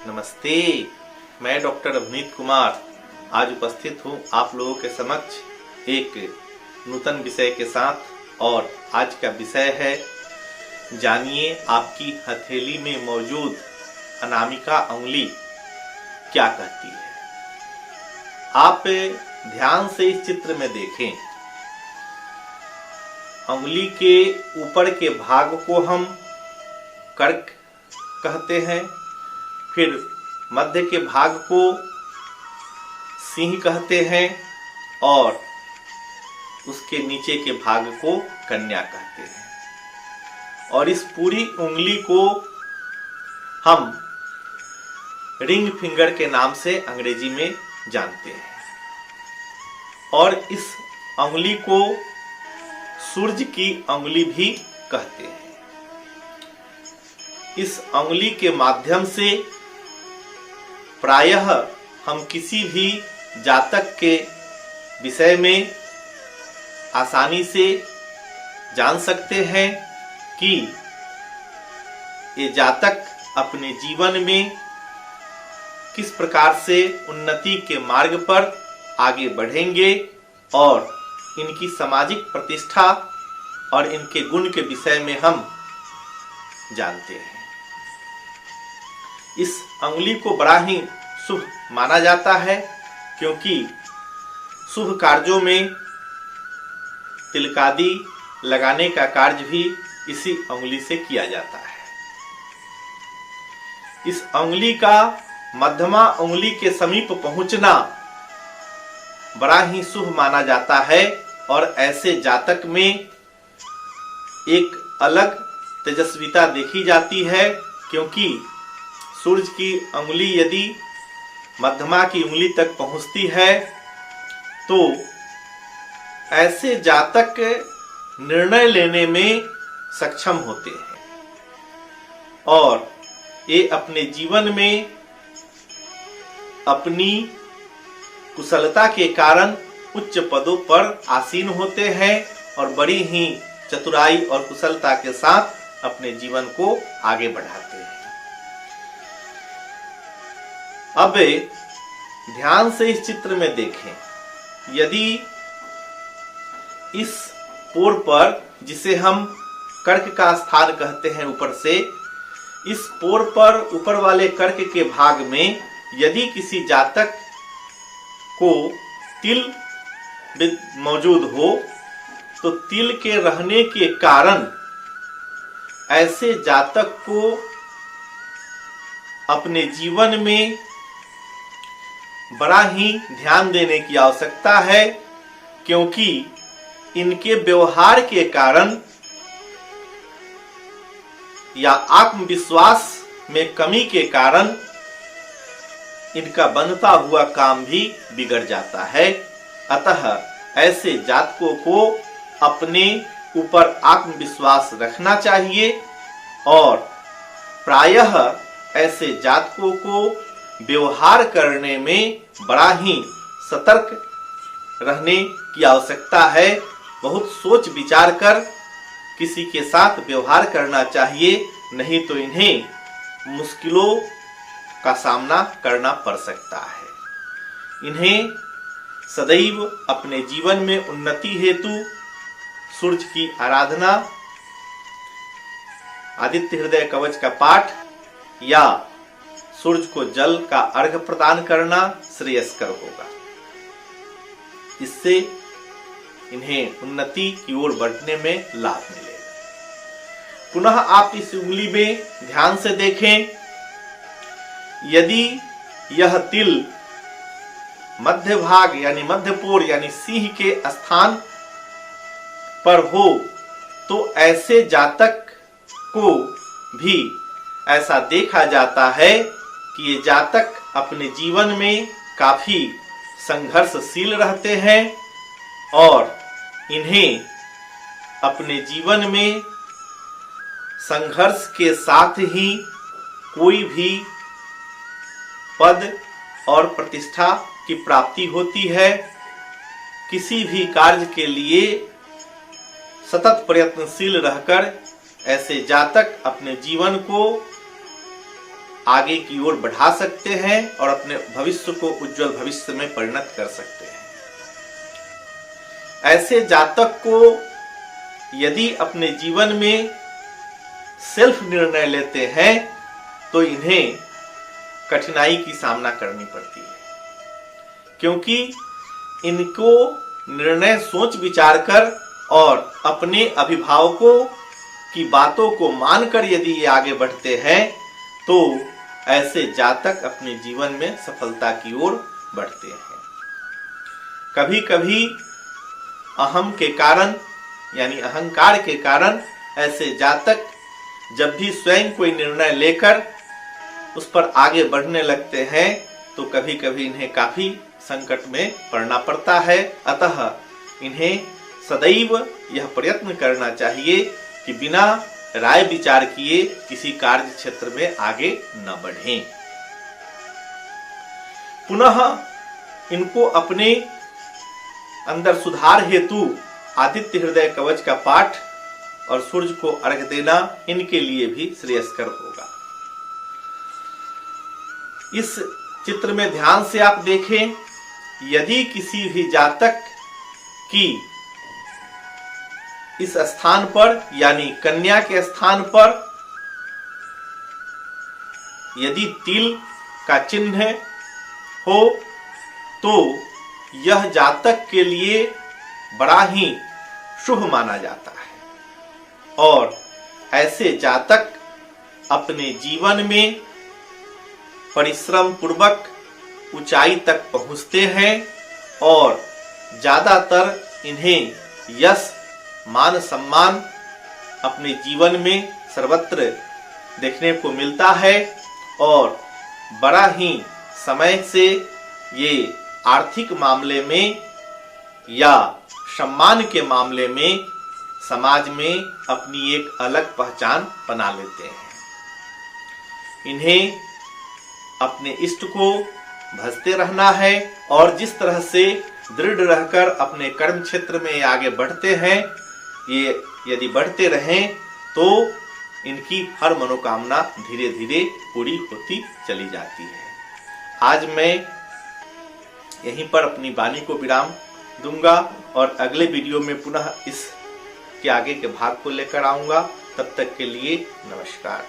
नमस्ते। मैं डॉक्टर अवनीत कुमार आज उपस्थित हूँ आप लोगों के समक्ष एक नूतन विषय के साथ। और आज का विषय है, जानिए आपकी हथेली में मौजूद अनामिका उंगली क्या कहती है। आप ध्यान से इस चित्र में देखें। उंगली के ऊपर के भाग को हम कर्क कहते हैं, फिर मध्य के भाग को सिंह कहते हैं और उसके नीचे के भाग को कन्या कहते हैं। और इस पूरी उंगली को हम रिंग फिंगर के नाम से अंग्रेजी में जानते हैं। और इस उंगली को सूर्य की उंगली भी कहते हैं। इस उंगली के माध्यम से प्रायः हम किसी भी जातक के विषय में आसानी से जान सकते हैं कि ये जातक अपने जीवन में किस प्रकार से उन्नति के मार्ग पर आगे बढ़ेंगे और इनकी सामाजिक प्रतिष्ठा और इनके गुण के विषय में हम जानते हैं। इस उंगली को बड़ा ही शुभ माना जाता है, क्योंकि शुभ कार्यों में तिलकादी लगाने का कार्य भी इसी उंगली से किया जाता है। इस उंगली का मध्यमा उंगली के समीप पहुंचना बड़ा ही शुभ माना जाता है। और ऐसे जातक में एक अलग तेजस्विता देखी जाती है, क्योंकि सूर्य की उंगली यदि मध्यमा की उंगली तक पहुंचती है तो ऐसे जातक निर्णय लेने में सक्षम होते हैं और ये अपने जीवन में अपनी कुशलता के कारण उच्च पदों पर आसीन होते हैं और बड़ी ही चतुराई और कुशलता के साथ अपने जीवन को आगे बढ़ाते हैं। अब ध्यान से इस चित्र में देखें। यदि इस पोर पर, जिसे हम कर्क का स्थान कहते हैं ऊपर से, इस पोर पर ऊपर वाले कर्क के भाग में यदि किसी जातक को तिल मौजूद हो तो तिल के रहने के कारण ऐसे जातक को अपने जीवन में बड़ा ही ध्यान देने की आवश्यकता है, क्योंकि इनके व्यवहार के कारण या आत्मविश्वास में कमी के कारण इनका बनता हुआ काम भी बिगड़ जाता है। अतः ऐसे जातकों को अपने ऊपर आत्मविश्वास रखना चाहिए और प्रायः ऐसे जातकों को व्यवहार करने में बड़ा ही सतर्क रहने की आवश्यकता है। बहुत सोच विचार कर किसी के साथ व्यवहार करना चाहिए, नहीं तो इन्हें मुश्किलों का सामना करना पड़ सकता है। इन्हें सदैव अपने जीवन में उन्नति हेतु सूर्य की आराधना, आदित्य हृदय कवच का पाठ या सूर्य को जल का अर्घ्य प्रदान करना श्रेयस्कर होगा। इससे इन्हें उन्नति की ओर बढ़ने में लाभ मिलेगा। पुनः आप इस उंगली में ध्यान से देखें। यदि यह तिल मध्य भाग यानी मध्यपोर यानी सिंह के स्थान पर हो तो ऐसे जातक को भी ऐसा देखा जाता है कि ये जातक अपने जीवन में काफी संघर्षशील रहते हैं और इन्हें अपने जीवन में संघर्ष के साथ ही कोई भी पद और प्रतिष्ठा की प्राप्ति होती है। किसी भी कार्य के लिए सतत प्रयत्नशील रहकर ऐसे जातक अपने जीवन को आगे की ओर बढ़ा सकते हैं और अपने भविष्य को उज्जवल भविष्य में परिणत कर सकते हैं। ऐसे जातक को यदि अपने जीवन में सेल्फ निर्णय लेते हैं तो इन्हें कठिनाई की सामना करनी पड़ती है, क्योंकि इनको निर्णय सोच विचार कर और अपने अभिभावकों की बातों को मानकर यदि ये आगे बढ़ते हैं तो ऐसे जातक अपने जीवन में सफलता की ओर बढ़ते हैं। कभी कभी अहम के कारण यानी अहंकार के कारण ऐसे जातक जब भी स्वयं कोई निर्णय लेकर उस पर आगे बढ़ने लगते हैं तो कभी कभी इन्हें काफी संकट में पड़ना पड़ता है। अतः इन्हें सदैव यह प्रयत्न करना चाहिए कि बिना राय विचार किए किसी कार्य क्षेत्र में आगे न बढ़ें। पुनः इनको अपने अंदर सुधार हेतु आदित्य हृदय कवच का पाठ और सूर्य को अर्घ देना इनके लिए भी श्रेयस्कर होगा। इस चित्र में ध्यान से आप देखें, यदि किसी भी जातक की इस स्थान पर यानी कन्या के स्थान पर यदि तिल का चिन्ह हो तो यह जातक के लिए बड़ा ही शुभ माना जाता है और ऐसे जातक अपने जीवन में परिश्रम पूर्वक ऊंचाई तक पहुंचते हैं और ज्यादातर इन्हें यश मान सम्मान अपने जीवन में सर्वत्र देखने को मिलता है और बड़ा ही समय से ये आर्थिक मामले में या सम्मान के मामले में समाज में अपनी एक अलग पहचान बना लेते हैं। इन्हें अपने इष्ट को भजते रहना है और जिस तरह से दृढ़ रहकर अपने कर्म क्षेत्र में आगे बढ़ते हैं, ये यदि बढ़ते रहें तो इनकी हर मनोकामना धीरे धीरे पूरी होती चली जाती है। आज मैं यहीं पर अपनी वाणी को विराम दूंगा और अगले वीडियो में पुनः इस के आगे के भाग को लेकर आऊंगा। तब तक के लिए नमस्कार।